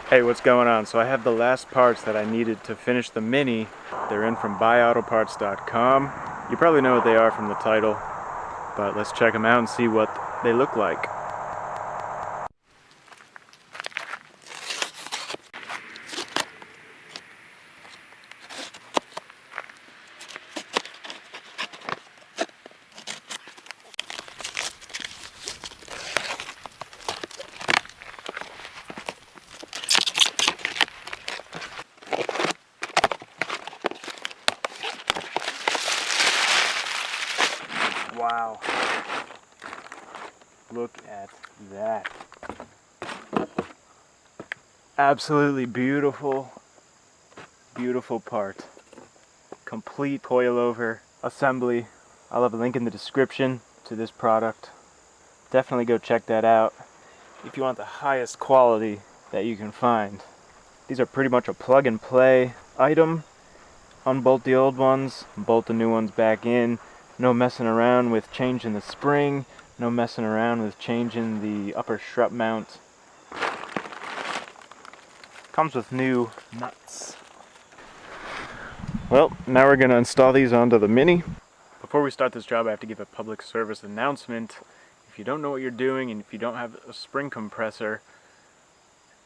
Hey, what's going on? So I have the last parts that I needed to finish the Mini. They're in from buyautoparts.com. You probably know what they are from the title, but let's check them out and see what they look like. Wow. Look at that. Absolutely beautiful, beautiful part. Complete coilover assembly. I'll have a link in the description to this product. Definitely go check that out if you want the highest quality that you can find. These are pretty much a plug and play item. Unbolt the old ones, bolt the new ones back in. No messing around with changing the spring, no messing around with changing the upper strut mount. Comes with new nuts. Well, now we're going to install these onto the Mini. Before we start this job, I have to give a public service announcement. If you don't know what you're doing and if you don't have a spring compressor,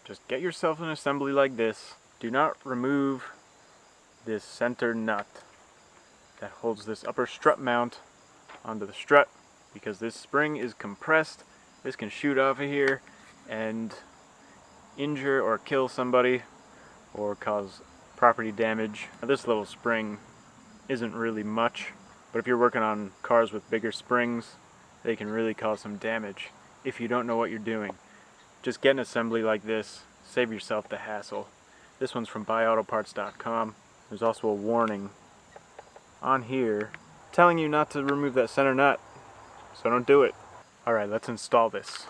just get yourself an assembly like this. Do not remove this center nut that holds this upper strut mount onto the strut, because this spring is compressed. This can shoot off of here and injure or kill somebody or cause property damage. Now, this little spring isn't really much, but if you're working on cars with bigger springs, they can really cause some damage if you don't know what you're doing. Just get an assembly like this, save yourself the hassle. This one's from buyautoparts.com. There's also a warning on here telling you not to remove that center nut, so don't do it. Alright, let's install this.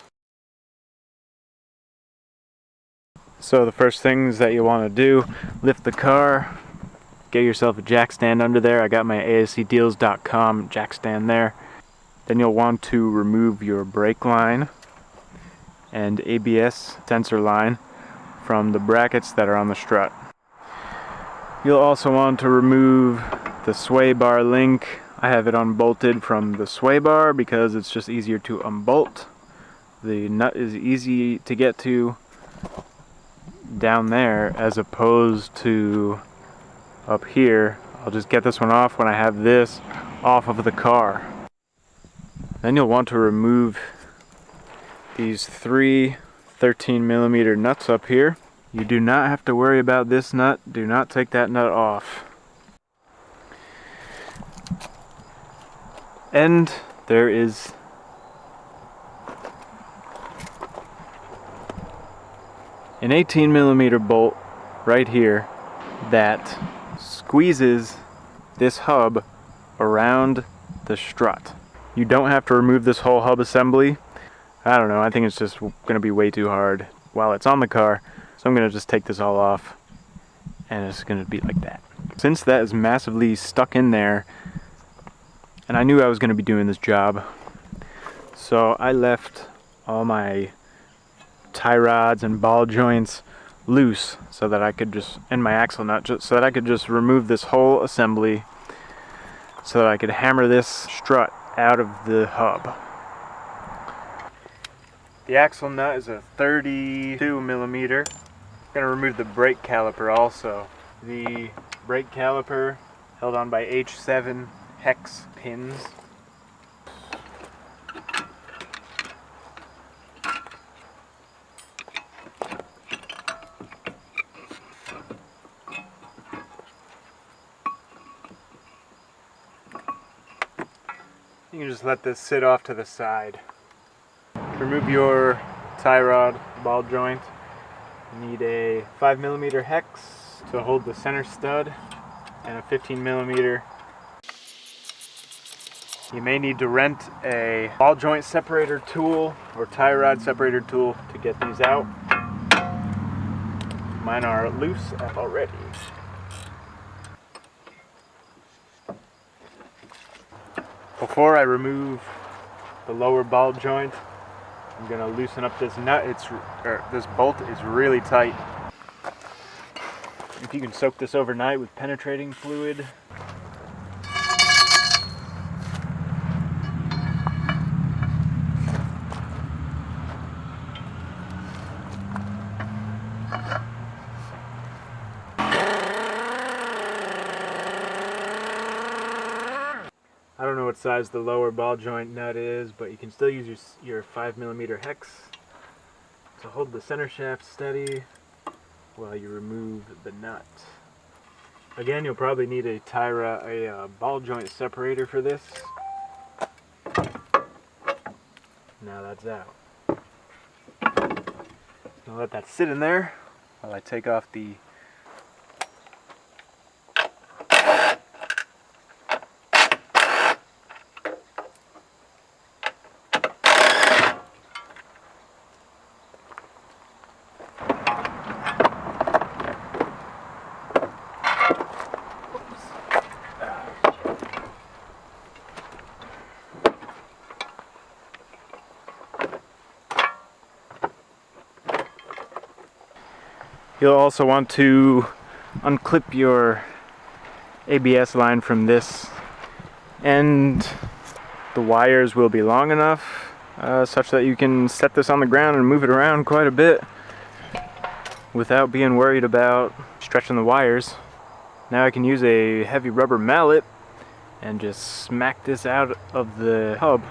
So the first things that you want to do, lift the car, get yourself a jack stand under there. I got my ascdeals.com jack stand there. Then you'll want to remove your brake line and ABS sensor line from the brackets that are on the strut. You'll also want to remove the sway bar link. I have it unbolted from the sway bar because it's just easier to unbolt. The nut is easy to get to down there as opposed to up here. I'll just get this one off when I have this off of the car. Then you'll want to remove these three 13mm nuts up here. You do not have to worry about this nut. Do not take that nut off. And there is an 18mm bolt right here that squeezes this hub around the strut. You don't have to remove this whole hub assembly. I don't know, I think it's just going to be way too hard while it's on the car. So I'm going to just take this all off and it's going to be like that. Since that is massively stuck in there, and I knew I was going to be doing this job, so I left all my tie rods and ball joints loose so that I could just, and my axle nut, so that I could just remove this whole assembly so that I could hammer this strut out of the hub. The axle nut is a 32mm. I'm going to remove the brake caliper also. The brake caliper held on by H7 hex pins. You can just let this sit off to the side. To remove your tie rod ball joint, you need a 5mm hex to hold the center stud and a 15mm. You may need to rent a ball joint separator tool or tie rod separator tool to get these out. Mine are loose already. Before I remove the lower ball joint, I'm going to loosen up this nut. This bolt is really tight. If you can soak this overnight with penetrating fluid. I don't know what size the lower ball joint nut is, but you can still use your 5mm hex to hold the center shaft steady while you remove the nut. Again, you'll probably need a ball joint separator for this. Now that's out. I'll let that sit in there while I take off the You'll also want to unclip your ABS line from this, and the wires will be long enough such that you can set this on the ground and move it around quite a bit without being worried about stretching the wires. Now I can use a heavy rubber mallet and just smack this out of the hub.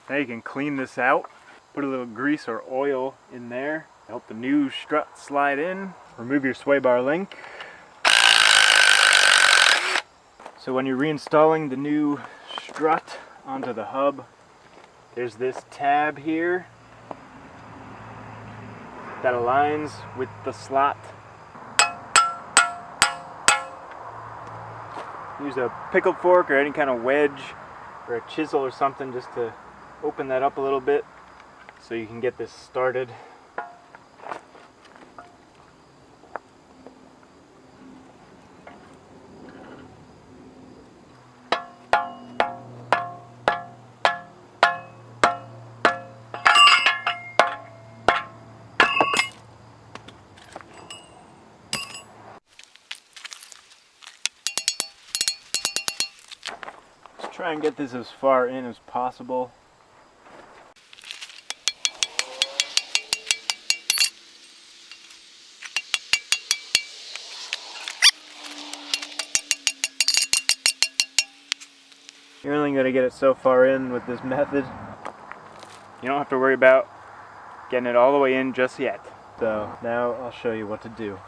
Now you can clean this out, put a little grease or oil in there, help the new strut slide in, remove your sway bar link. So when you're reinstalling the new strut onto the hub, there's this tab here that aligns with the slot. Use a pickle fork or any kind of wedge or a chisel or something just to open that up a little bit so you can get this started. Let's try and get this as far in as possible. You're only going to get it so far in with this method. You don't have to worry about getting it all the way in just yet. So now I'll show you what to do.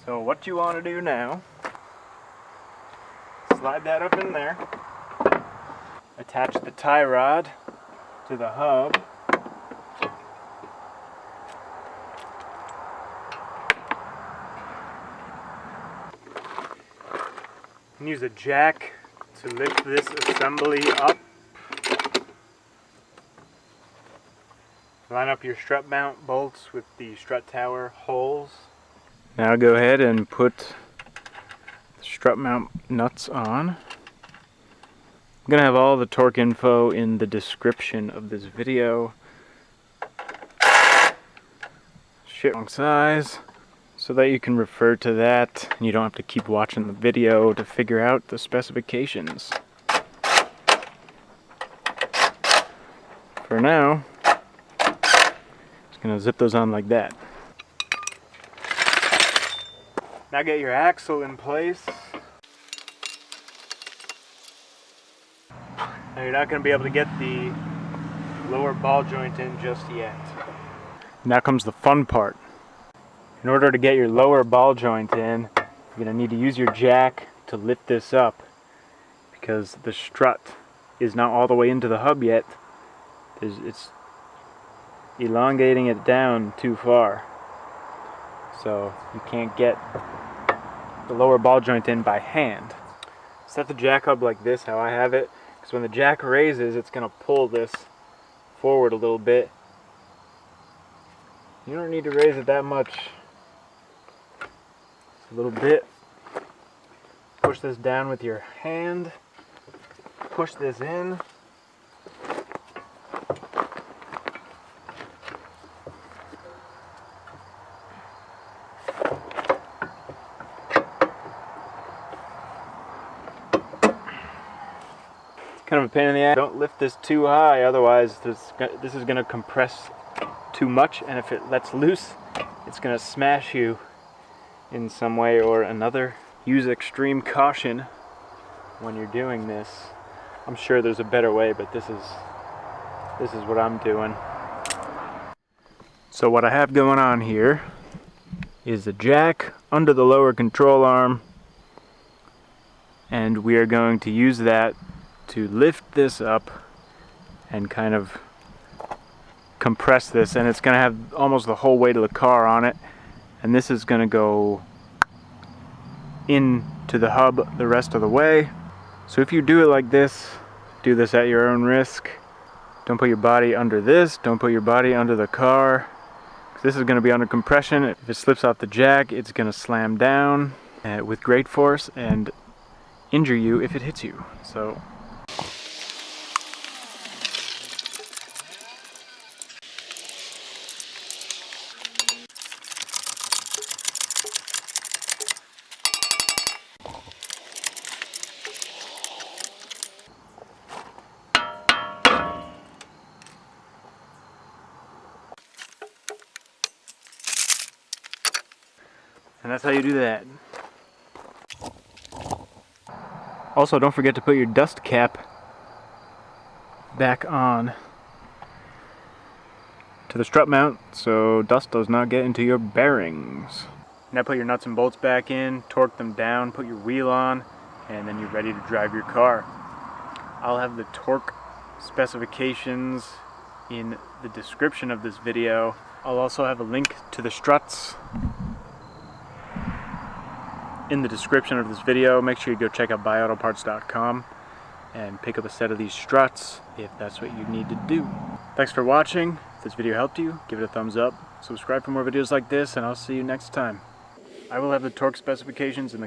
So what you want to do now, slide that up in there, attach the tie rod to the hub, and use a jack to lift this assembly up. Line up your strut mount bolts with the strut tower holes. Now go ahead and put the strut mount nuts on. I'm going to have all the torque info in the description of this video. Wrong size, so that you can refer to that and you don't have to keep watching the video to figure out the specifications. For now, just going to zip those on like that. Now get your axle in place. Now you're not going to be able to get the lower ball joint in just yet. Now comes the fun part. In order to get your lower ball joint in, you're going to need to use your jack to lift this up, because the strut is not all the way into the hub yet. It's elongating it down too far. So you can't get the lower ball joint in by hand. Set the jack hub like this, how I have it, because when the jack raises, it's going to pull this forward a little bit. You don't need to raise it that much. Just a little bit. Push this down with your hand. Push this in. Kind of a pain in the ass. Don't lift this too high, otherwise this is going to compress too much, and if it lets loose, it's going to smash you in some way or another. Use extreme caution when you're doing this. I'm sure there's a better way, but this is what I'm doing. So what I have going on here is the jack under the lower control arm, and we are going to use that to lift this up and kind of compress this, and it's going to have almost the whole weight of the car on it, and this is going to go into the hub the rest of the way. So if you do it like this, do this at your own risk. Don't put your body under this, don't put your body under the car. This is going to be under compression. If it slips off the jack, it's going to slam down with great force and injure you if it hits you. So and that's how you do that. Also, don't forget to put your dust cap back on to the strut mount so dust does not get into your bearings. Now put your nuts and bolts back in, torque them down, put your wheel on, and then you're ready to drive your car. I'll have the torque specifications in the description of this video. I'll also have a link to the struts in the description of this video. Make sure you go check out buyautoparts.com and pick up a set of these struts if that's what you need to do. Thanks for watching. If this video helped you, give it a thumbs up. Subscribe for more videos like this, and I'll see you next time. I will have the torque specifications in the